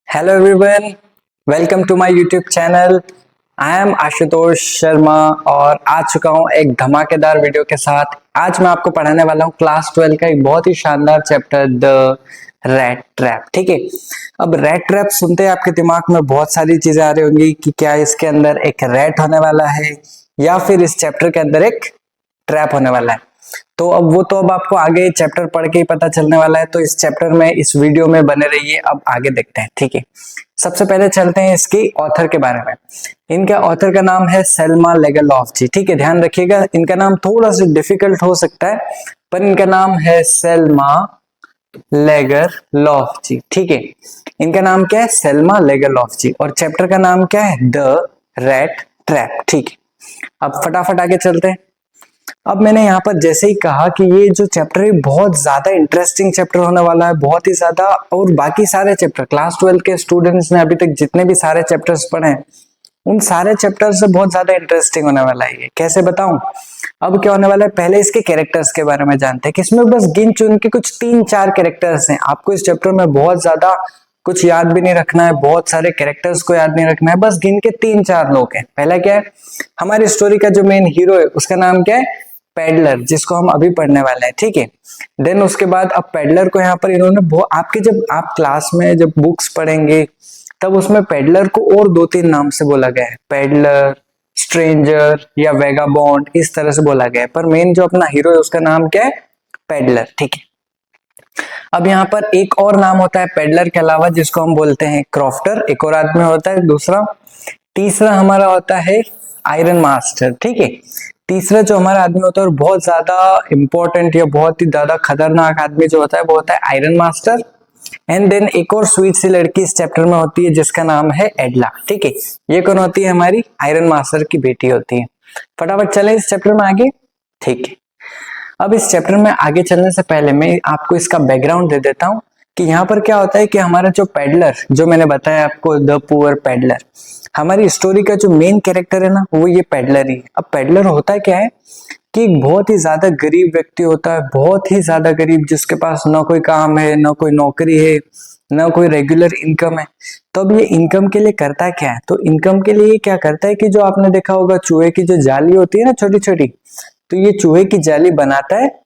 Hello everyone, welcome to my YouTube channel. I am Ashutosh Sharma और आ चुका हूँ एक धमाकेदार वीडियो के साथ। आज मैं आपको पढ़ाने वाला हूँ क्लास 12 का एक बहुत ही शानदार चैप्टर द रैट ट्रैप। ठीक है, अब रैट ट्रैप सुनते ही आपके दिमाग में बहुत सारी चीजें आ रही होंगी कि क्या इसके अंदर एक रैट होने वाला है या फिर इस चैप्टर के अंदर एक ट्रैप होने वाला है। तो अब आपको आगे चैप्टर पढ़ के ही पता चलने वाला है। तो इस चैप्टर में इस वीडियो में बने रहिए, अब आगे देखते हैं। ठीक है, सबसे पहले चलते हैं इसकी ऑथर के बारे में। इनका ऑथर का नाम है सेल्मा लेगरलॉफ जी। ठीक है, ध्यान रखिएगा, इनका नाम थोड़ा सा डिफिकल्ट हो सकता है पर इनका नाम है सेल्मा लेगरलॉफ जी। ठीक है, इनका नाम क्या है? सेल्मा लेगरलॉफ जी। और चैप्टर का नाम क्या है? The rat trap. ठीक है, अब फटाफट आगे चलते हैं। अब मैंने यहाँ पर जैसे ही कहा कि ये जो चैप्टर है बहुत ज्यादा इंटरेस्टिंग चैप्टर होने वाला है, बहुत ही ज्यादा। और बाकी सारे चैप्टर क्लास 12 के स्टूडेंट्स ने अभी तक जितने भी सारे चैप्टर्स पढ़े हैं उन सारे चैप्टर से बहुत ज्यादा इंटरेस्टिंग होने वाला है। ये कैसे बताऊं? अब क्या होने वाला है, पहले इसके कैरेक्टर्स के बारे में जानते हैं कि इसमें बस गिन चुन के कुछ 3-4 कैरेक्टर्स हैं। आपको इस चैप्टर में बहुत ज्यादा कुछ याद भी नहीं रखना है, बहुत सारे कैरेक्टर्स को याद नहीं रखना है, बस गिन के 3-4 लोग हैं। पहला क्या है, हमारी स्टोरी का जो मेन हीरो है उसका नाम क्या है? पेडलर, जिसको हम अभी पढ़ने वाले हैं। ठीक है, देन उसके बाद अब पेडलर को यहाँ पर इन्होंने आपके जब आप क्लास में जब बुक्स पढ़ेंगे तब उसमें पेडलर को और 2-3 नाम से बोला गया है, पेडलर, स्ट्रेंजर या वेगाबॉन्ड, इस तरह से बोला गया है। पर मेन जो अपना हीरो है उसका नाम क्या है? पेडलर। ठीक है, अब यहाँ पर एक और नाम होता है पेडलर के अलावा जिसको हम बोलते हैं क्रॉफ्टर, एक और आदमी होता है दूसरा। तीसरा हमारा होता है आयरन मास्टर। ठीक है, तीसरा जो हमारा आदमी होता है और बहुत ज्यादा इंपॉर्टेंट या बहुत ही ज्यादा खतरनाक आदमी जो होता है वो होता है आयरन मास्टर। एंड देन एक और स्वीट सी लड़की इस चैप्टर में होती है जिसका नाम है एडला। ठीक है, ये कौन होती है? हमारी आयरन मास्टर की बेटी होती है। फटाफट चले इस चैप्टर में आगे। ठीक है, अब इस चैप्टर में आगे चलने से पहले मैं आपको इसका बैकग्राउंड दे देता हूँ कि यहाँ पर क्या होता है कि हमारा जो पेडलर, जो मैंने बताया आपको द पुअर पेडलर, हमारी स्टोरी का जो मेन कैरेक्टर है ना वो ये पेडलर ही है। अब पेडलर होता क्या है कि एक बहुत ही ज्यादा गरीब व्यक्ति होता है, बहुत ही ज्यादा गरीब, जिसके पास ना कोई काम है, ना कोई नौकरी है, ना कोई रेगुलर इनकम है। तो अब ये इनकम के लिए करता क्या है? तो इनकम के लिए क्या करता है कि जो आपने देखा होगा चूहे की जो जाली होती है ना छोटी छोटी, तो ये चूहे की जाली बनाता है।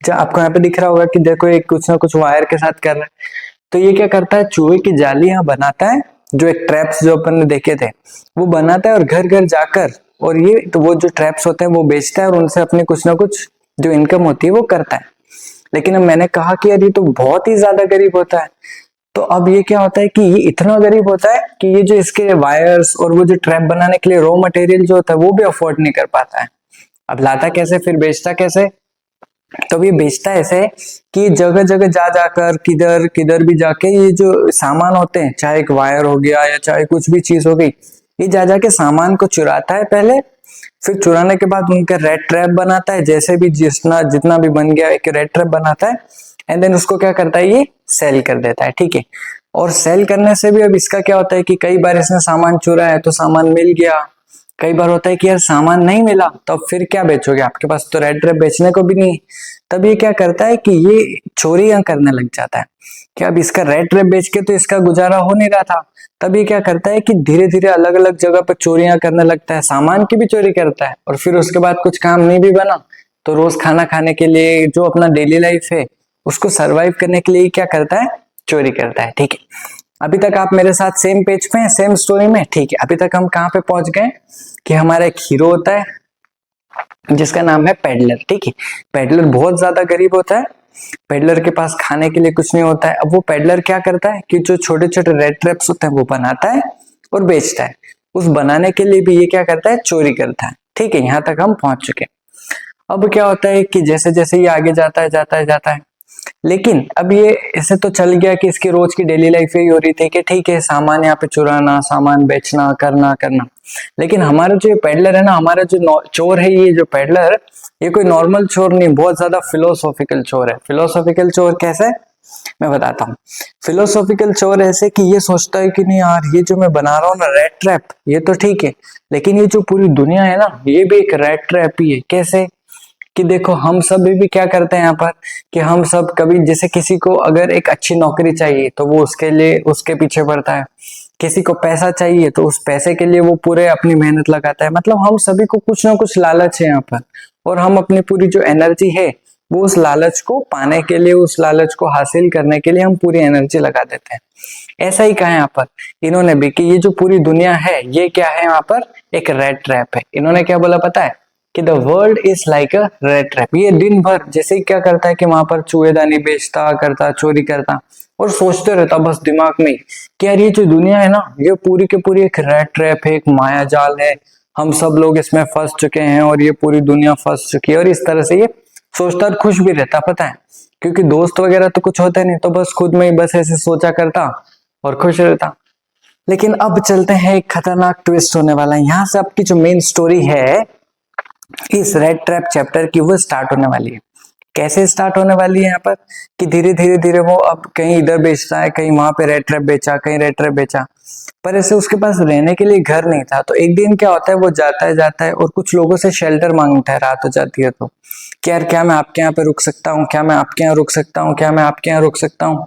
जो आपको यहाँ पे दिख रहा होगा कि देखो एक कुछ ना कुछ वायर के साथ कर रहा है। तो ये क्या करता है, चूहे की जाली यहाँ बनाता है, जो एक ट्रैप्स जो अपन ने देखे थे वो बनाता है और घर घर जाकर, और ये तो वो जो ट्रैप्स होते हैं वो बेचता है और उनसे अपने कुछ ना कुछ जो इनकम होती है वो करता है। लेकिन अब मैंने कहा कि यार ये तो बहुत ही ज्यादा गरीब होता है। तो अब ये क्या होता है कि ये इतना गरीब होता है कि ये जो इसके वायर्स और वो जो ट्रैप बनाने के लिए रॉ मटेरियल जो होता है वो भी अफोर्ड नहीं कर पाता है। अब लाता कैसे, फिर बेचता कैसे? तो ये बेचता ऐसे कि जगह जगह जा जाकर, किधर किधर भी जाके ये जो सामान होते हैं, चाहे एक वायर हो गया या चाहे कुछ भी चीज हो गई, ये जा जाके सामान को चुराता है पहले। फिर चुराने के बाद उनका रेड ट्रैप बनाता है, जैसे भी जितना जितना भी बन गया एक रेड ट्रैप बनाता है। एंड देन उसको क्या करता है, ये सेल कर देता है। ठीक है, और सेल करने से भी अब इसका क्या होता है कि कई बार इसने सामान चुराया तो सामान मिल गया, कई बार होता है कि यार सामान नहीं मिला तो अब फिर क्या बेचोगे, आपके पास तो रेड ट्रैप बेचने को भी नहीं। तब ये क्या करता है कि ये चोरियां करने लग जाता है कि अब इसका रेड ट्रैप बेच के तो इसका गुजारा हो नहीं रहा था। तब ये क्या करता है कि धीरे धीरे अलग अलग जगह पर चोरियां करने लगता है, सामान की भी चोरी करता है। और फिर उसके बाद कुछ काम नहीं भी बना तो रोज खाना खाने के लिए, जो अपना डेली लाइफ है उसको सरवाइव करने के लिए क्या करता है, चोरी करता है। ठीक है, अभी तक आप मेरे साथ सेम पेज पे हैं, सेम स्टोरी में। ठीक है, अभी तक हम कहाँ पे पहुंच गए कि हमारा एक हीरो होता है जिसका नाम है पेडलर। ठीक है, पेडलर बहुत ज्यादा गरीब होता है, पेडलर के पास खाने के लिए कुछ नहीं होता है। अब वो पेडलर क्या करता है कि जो छोटे छोटे रेड ट्रैप्स होते हैं वो बनाता है और बेचता है। उस बनाने के लिए भी ये क्या करता है, चोरी करता है। ठीक है, यहाँ तक हम पहुंच चुके हैं। अब क्या होता है कि जैसे जैसे ये आगे जाता है, लेकिन अब ये ऐसे तो चल गया कि इसकी रोज की डेली लाइफ यही हो रही थी कि ठीक है सामान यहाँ पे चुराना, सामान बेचना, करना करना। लेकिन हमारा जो पेडलर है ना, हमारा जो चोर है, ये जो पेडलर, ये कोई नॉर्मल चोर नहीं, बहुत ज्यादा फिलोसॉफिकल चोर है। फिलोसॉफिकल चोर कैसे, मैं बताता हूँ। फिलोसॉफिकल चोर ऐसे कि ये सोचता है कि नहीं यार, ये जो मैं बना रहा हूँ ना रेड ट्रैप, ये तो ठीक है, लेकिन ये जो पूरी दुनिया है ना ये भी एक रेड ट्रैप ही है। कैसे कि देखो हम सब भी क्या करते हैं यहाँ पर कि हम सब कभी जैसे किसी को अगर एक अच्छी नौकरी चाहिए तो वो उसके लिए उसके पीछे बढ़ता है, किसी को पैसा चाहिए तो उस पैसे के लिए वो पूरे अपनी मेहनत लगाता है। मतलब हम सभी को कुछ ना कुछ लालच है यहाँ पर, और हम अपनी पूरी जो एनर्जी है वो उस लालच को पाने के लिए, उस लालच को हासिल करने के लिए हम पूरी एनर्जी लगा देते हैं। ऐसा ही कहा यहाँ पर इन्होंने भी कि ये जो पूरी दुनिया है ये क्या है, यहाँ पर एक रेड ट्रैप है। इन्होंने क्या बोला पता है कि the world is like a red trap. ये दिन भर जैसे ही क्या करता है कि वहां पर चूहेदानी बेचता करता, चोरी करता और सोचते रहता बस दिमाग में कि यार ये जो दुनिया है ना ये पूरी की पूरी एक रेड ट्रैप है, एक माया जाल है, हम सब लोग इसमें फंस चुके हैं और ये पूरी दुनिया फंस चुकी है। और इस तरह से ये सोचता और खुश भी रहता, पता है, क्योंकि दोस्त वगैरह तो कुछ होते नहीं, तो बस खुद में ही बस ऐसे सोचा करता और खुश रहता। लेकिन अब चलते हैं, एक खतरनाक ट्विस्ट होने वाला है। यहाँ से आपकी जो मेन स्टोरी है इस रेड ट्रैप चैप्टर की वो स्टार्ट होने वाली है। कैसे स्टार्ट होने वाली है यहाँ पर कि धीरे धीरे धीरे वो अब कहीं इधर बेचता है, कहीं वहां पे रेड ट्रैप बेचा, कहीं रेड ट्रैप बेचा, पर ऐसे उसके पास रहने के लिए घर नहीं था। तो एक दिन क्या होता है, वो जाता है और कुछ लोगों से शेल्टर मांगता है, रात हो जाती है तो कि यार क्या मैं आपके यहाँ पे रुक सकता हूँ, क्या मैं आपके यहाँ रुक सकता हूँ, क्या मैं आपके यहाँ रुक सकता हूँ।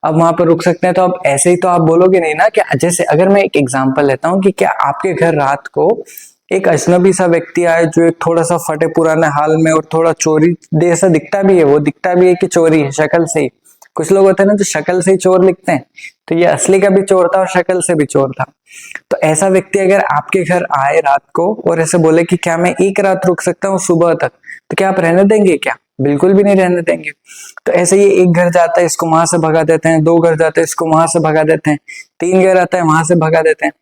अब वहां पर रुक सकते हैं तो अब ऐसे ही तो आप बोलोगे नहीं ना। कि जैसे अगर मैं एक एग्जांपल लेता हूँ कि क्या आपके घर रात को एक अजनबी सा व्यक्ति आए जो एक थोड़ा सा फटे पुराने हाल में और थोड़ा चोरी जैसा दिखता भी है, वो दिखता भी है कि चोरी है शक्ल से ही। कुछ लोग होते हैं ना जो शक्ल से ही चोर लिखते हैं, तो ये असली का भी चोर था और शक्ल से भी चोर था। तो ऐसा व्यक्ति अगर आपके घर आए रात को और ऐसे बोले कि क्या मैं एक रात रुक सकता हूँ सुबह तक, तो क्या आप रहने देंगे? क्या बिल्कुल भी नहीं रहने देंगे। तो ऐसे ही एक घर जाता है, इसको वहां से भगा देते हैं, दो घर जाते हैं, इसको वहां से भगा देते हैं, तीन घर आता है, वहां से भगा देते हैं।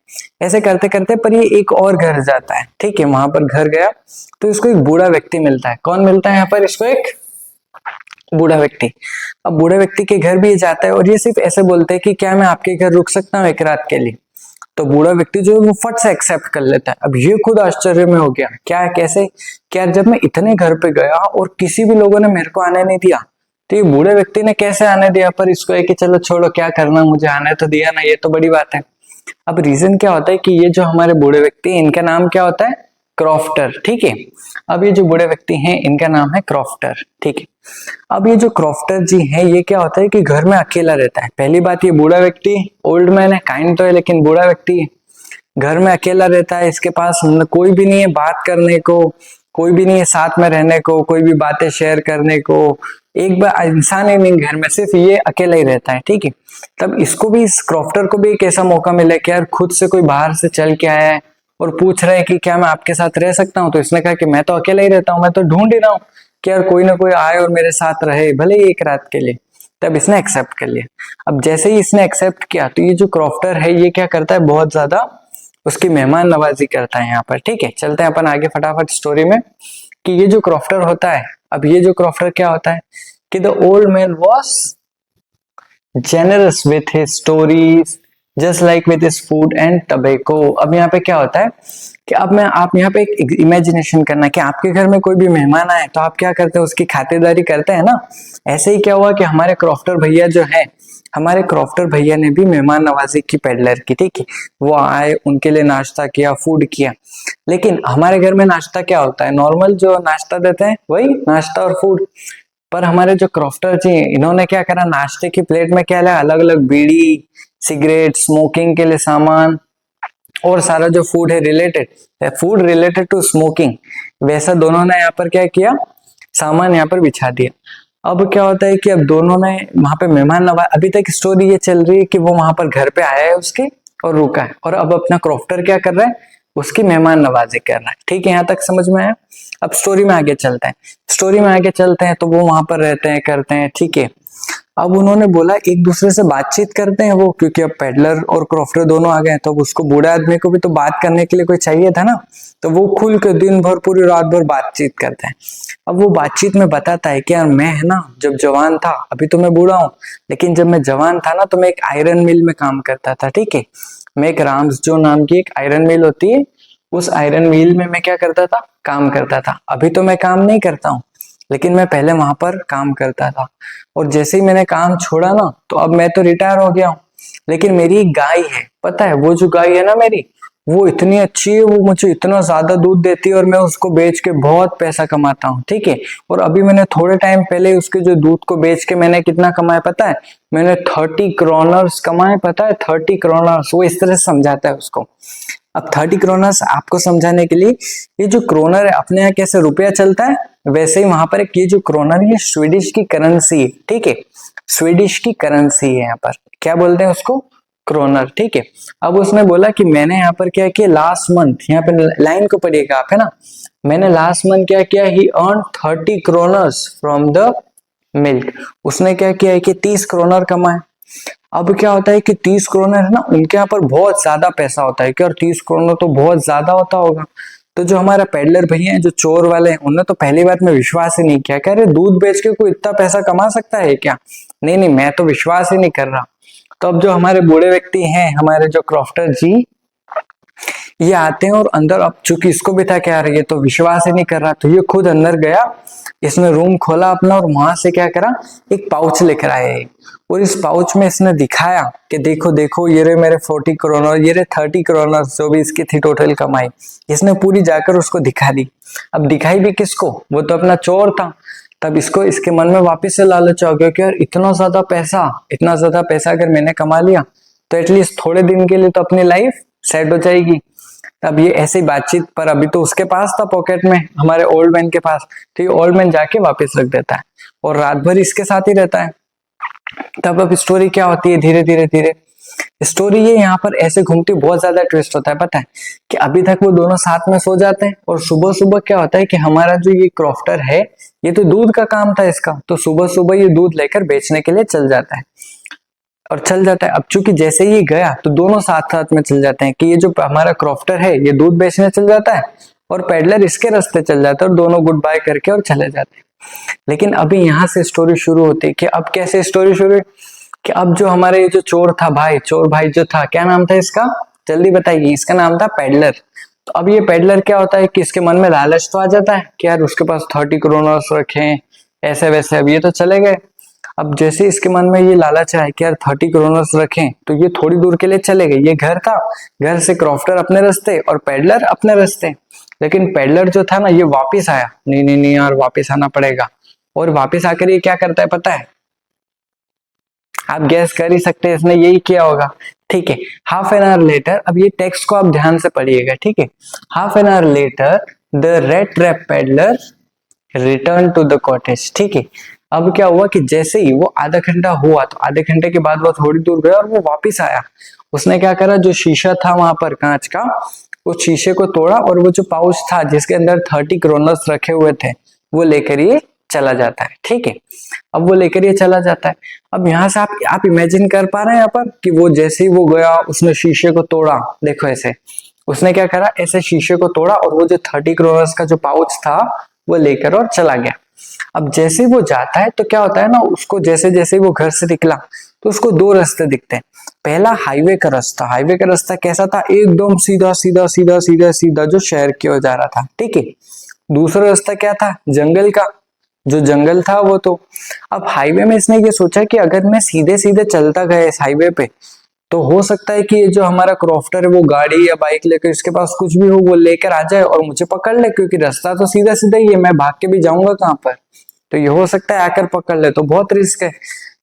ऐसे करते करते पर ये एक और घर जाता है, ठीक है, वहां पर घर गया तो इसको एक बूढ़ा व्यक्ति मिलता है। कौन मिलता है यहाँ पर इसको? एक बूढ़ा व्यक्ति। अब बूढ़े व्यक्ति के घर भी ये जाता है और ये सिर्फ ऐसे बोलते हैं कि क्या मैं आपके घर रुक सकता हूँ एक रात के लिए। तो बूढ़ा व्यक्ति जो है वो फट से एक्सेप्ट कर लेता है। अब ये खुद आश्चर्य में हो गया, क्या कैसे? क्या जब मैं इतने घर पे गया और किसी भी लोगों ने मेरे को आने नहीं दिया, तो ये बूढ़े व्यक्ति ने कैसे आने दिया? पर इसको है कि चलो छोड़ो, क्या करना, मुझे आने तो दिया ना, ये तो बड़ी बात है। अब रीजन क्या होता है कि ये जो हमारे बूढ़े व्यक्ति, इनका नाम क्या होता है? क्रॉफ्टर, ठीक है। अब ये जो बूढ़े व्यक्ति हैं इनका नाम है क्रॉफ्टर, ठीक है। अब ये जो क्रॉफ्टर जी हैं ये क्या होता है कि घर में अकेला रहता है। पहली बात, ये बूढ़ा व्यक्ति ओल्ड मैन है, काइंड तो है लेकिन बूढ़ा व्यक्ति है, घर में अकेला रहता है। इसके पास कोई भी नहीं है बात करने को, कोई भी नहीं है साथ में रहने को, कोई भी बातें शेयर करने को, एक बार इंसान ही नहीं घर में, सिर्फ ये अकेला ही रहता है, ठीक है। तब इसको भी, इस क्रॉफ्टर को भी एक ऐसा मौका मिला कि यार खुद से कोई बाहर से चल के आया है और पूछ रहा है कि क्या मैं आपके साथ रह सकता हूँ। तो इसने कहा कि मैं तो अकेला ही रहता हूँ, मैं तो ढूंढ ही रहा हूँ कि यार कोई ना कोई आए और मेरे साथ रहे, भले ही एक रात के लिए। तब इसने एक्सेप्ट कर लिया। अब जैसे ही इसने एक्सेप्ट किया तो ये जो क्रॉफ्टर है ये क्या करता है, बहुत ज्यादा उसकी मेहमान नवाजी करता है यहाँ पर, ठीक है। चलते हैं अपन आगे फटाफट स्टोरी में कि ये जो क्रॉफ्टर होता है, अब ये जो क्रॉफ्टर क्या होता है कि the old man was generous with his stories just like with his food and tobacco. अब यहाँ पे क्या होता है कि अब मैं आप यहाँ पे एक इमेजिनेशन करना कि आपके घर में कोई भी मेहमान आए तो आप क्या करते हैं, उसकी खातिरदारी करते हैं ना। ऐसे ही क्या हुआ कि हमारे क्रॉफ्टर भैया जो है, हमारे क्रॉफ्टर भैया ने भी मेहमान नवाजी की पेडलर की, ठीक है। वो आए, उनके लिए नाश्ता किया, फूड किया। लेकिन हमारे घर में नाश्ता क्या होता है, नॉर्मल जो नाश्ता देते हैं वही नाश्ता और फूड। पर हमारे जो क्रॉफ्टर जी इन्होंने क्या करा, नाश्ते की प्लेट में क्या लाया, अलग अलग बीड़ी, सिगरेट, स्मोकिंग के लिए सामान और सारा जो फूड है related, food related to smoking, वैसा दोनों ने यहाँ पर क्या किया, सामान यहाँ पर बिछा दिया। अब क्या होता है कि अब दोनों ने वहां पे मेहमान नवाज, अभी तक स्टोरी ये चल रही है कि वो वहां पर घर पे आया है उसके और रुका है, और अब अपना क्रॉफ्टर क्या कर रहा है, उसकी मेहमान नवाजी कर रहा है, ठीक है। यहाँ तक समझ में आया। अब स्टोरी में आगे चलते हैं, स्टोरी में आगे चलते हैं तो वो वहां पर रहते हैं, करते हैं, ठीक है। अब उन्होंने बोला एक दूसरे से बातचीत करते हैं वो, क्योंकि अब पेडलर और क्रॉफ्टर दोनों आ गए, तो उसको बूढ़े आदमी को भी तो बात करने के लिए कोई चाहिए था ना। तो वो खुल के दिन भर पूरी रात भर बातचीत करते हैं। अब वो बातचीत में बताता है कि यार मैं है ना जब जवान था, अभी तो मैं बूढ़ा हूँ, लेकिन जब मैं जवान था ना तो मैं एक आयरन मिल में काम करता था, ठीक है। मैं एक राम्सजो नाम की एक आयरन मिल होती है, उस आयरन मिल में मैं क्या करता था, काम करता था। अभी तो मैं काम नहीं करता हूँ, लेकिन मैं पहले वहां पर काम करता था। और जैसे ही मैंने काम छोड़ा ना तो अब मैं तो रिटायर हो गया हूँ, लेकिन मेरी एक गाय है, पता है वो जो गाय है ना मेरी, वो इतनी अच्छी है, वो मुझे इतना ज्यादा दूध देती है और मैं उसको बेच के बहुत पैसा कमाता हूँ, ठीक है। और अभी मैंने थोड़े टाइम पहले उसके जो दूध को बेच के मैंने कितना कमाया पता है, मैंने 30 क्रोनर्स कमाए, पता है 30 क्रोनर्स। वो इस तरह से समझाता है उसको। अब 30 क्रोनर्स आपको समझाने के लिए, ये जो क्रोनर है अपने यहाँ कैसे रुपया चलता है, वैसे ही वहां पर एक ये जो क्रोनर है स्वीडिश की करेंसी है, ठीक है। स्वीडिश की करेंसी है, यहाँ पर क्या बोलते हैं उसको, क्रोनर, ठीक है। अब उसने बोला कि मैंने यहाँ पर क्या किया लास्ट मंथ, यहाँ पे लाइन को पढ़िएगा आप, है ना। मैंने लास्ट मंथ क्या किया, he earn 30 kroners from the milk. उसने क्या किया है कि 30 क्रोनर कमाए। अब क्या होता है कि 30 क्रोनर है ना, उनके यहाँ पर बहुत ज्यादा पैसा होता है, क्या, और 30 क्रोनर तो बहुत ज्यादा होता होगा। तो जो हमारा पेडलर भैया है, जो चोर वाले हैं, उन्होंने तो पहली बात में विश्वास ही नहीं किया, कह रहे दूध बेच के कोई इतना पैसा कमा सकता है क्या, नहीं नहीं मैं तो विश्वास ही नहीं कर रहा। तो अब जो हमारे बूढ़े व्यक्ति हैं, हमारे जो क्रॉफ्टर जी, ये आते हैं और अंदर, अब चूंकि इसको भी था क्या यार ये तो विश्वास ही नहीं कर रहा, तो ये खुद अंदर गया, इसने रूम खोला अपना और वहां से क्या करा, एक पाउच लेकर आए। और इस पाउच में इसने दिखाया कि देखो देखो ये रहे मेरे 40 क्रोनर, ये रहे 30 क्रोनर, जो भी इसकी थी टोटल कमाई। इसने पूरी जाकर उसको दिखा दी। अब दिखाई भी किसको, वो तो अपना चोर था। तब इसको, इसके मन में वापस से लालच आ गया कि यार इतना ज्यादा पैसा अगर मैंने कमा लिया तो एटलीस्ट थोड़े दिन के लिए तो अपनी लाइफ सेट हो जाएगी। अब ये ऐसी बातचीत पर, अभी तो उसके पास था पॉकेट में, हमारे ओल्ड मैन के पास, तो ये ओल्ड मैन जाके वापस रख देता है और रात भर इसके साथ ही रहता है। तब अब स्टोरी क्या होती है, धीरे धीरे धीरे स्टोरी ये यहाँ पर ऐसे घूमती, बहुत ज्यादा ट्विस्ट होता है, पता है कि अभी तक वो दोनों साथ में सो जाते हैं और सुबह सुबह क्या होता है कि हमारा जो ये क्रॉफ्टर है, ये तो दूध का काम था इसका, तो सुबह सुबह ये दूध लेकर बेचने के लिए चल जाता है और चल जाता है। अब चूंकि जैसे ही गया तो दोनों साथ साथ में चल जाते हैं, कि ये जो हमारा क्रॉफ्टर है ये दूध बेचने चल जाता है और पेडलर इसके रास्ते चल जाता है और दोनों गुड बाय करके और चले जाते हैं। लेकिन अभी यहाँ से स्टोरी शुरू होती है कि अब कैसे स्टोरी शुरू है कि अब जो हमारे ये जो चोर था भाई, चोर भाई जो था, क्या नाम था इसका, जल्दी बताइए। इसका नाम था पेडलर। तो अब ये पेडलर क्या होता है कि इसके मन में लालच तो आ जाता है कि यार उसके पास 30 क्रोनर्स रखे, ऐसे वैसे, अब ये तो चले गए। अब जैसे इसके मन में ये लालच है कि यार 30 क्रोनर्स रखें, तो ये थोड़ी दूर के लिए चले गए। ये घर था, घर से क्रॉफ्टर अपने रास्ते और पेडलर अपने रास्ते। लेकिन पेडलर जो था ना, ये वापिस आया, नहीं नहीं नहीं यार वापिस आना पड़ेगा। और वापिस आकर ये क्या करता है पता है, आप गैस कर ही सकते हैं इसने यही किया होगा, ठीक है। हाफ एन आवर लेटर, अब ये टेक्स्ट को आप ध्यान से पढ़िएगा, ठीक है। Half an hour later the red trap peddler return to the cottage, ठीक है। अब क्या हुआ कि जैसे ही वो आधा घंटा हुआ, तो आधे घंटे के बाद वो थोड़ी दूर गया और वो वापिस आया। उसने क्या करा, जो शीशा था वहां पर कांच का, उस शीशे को तोड़ा और वो जो पाउच था जिसके अंदर 30 क्रोनर्स रखे हुए थे, वो लेकर ये चला जाता है, ठीक है। अब वो लेकर ये चला जाता है। अब यहाँ से आप इमेजिन कर पा रहे हैं यहाँ पर कि वो जैसे ही वो गया, उसने शीशे को तोड़ा, देखो ऐसे उसने क्या करा, ऐसे शीशे को तोड़ा और वो जो 30 क्रोनर्स का जो पाउच था वो लेकर और चला गया। अब जैसे वो जाता है तो क्या होता है ना, उसको जैसे जैसे वो घर से निकला तो उसको दो रास्ते दिखते हैं। पहला हाईवे का रास्ता, हाईवे का रास्ता कैसा था, एकदम सीधा सीधा सीधा सीधा सीधा जो शहर की ओर जा रहा था, ठीक है। दूसरा रास्ता क्या था, जंगल का, जो जंगल था वो। तो अब हाईवे में इसने ये सोचा कि अगर मैं सीधे सीधे चलता गया इस हाईवे पे, तो हो सकता है कि ये जो हमारा क्रॉफ्टर है वो गाड़ी या बाइक लेकर, इसके पास कुछ भी हो, वो लेकर आ जाए और मुझे पकड़ ले, क्योंकि रास्ता तो सीधा सीधा ही है, मैं भाग के भी जाऊंगा कहाँ पर, तो ये हो सकता है आकर पकड़ ले, तो बहुत रिस्क है।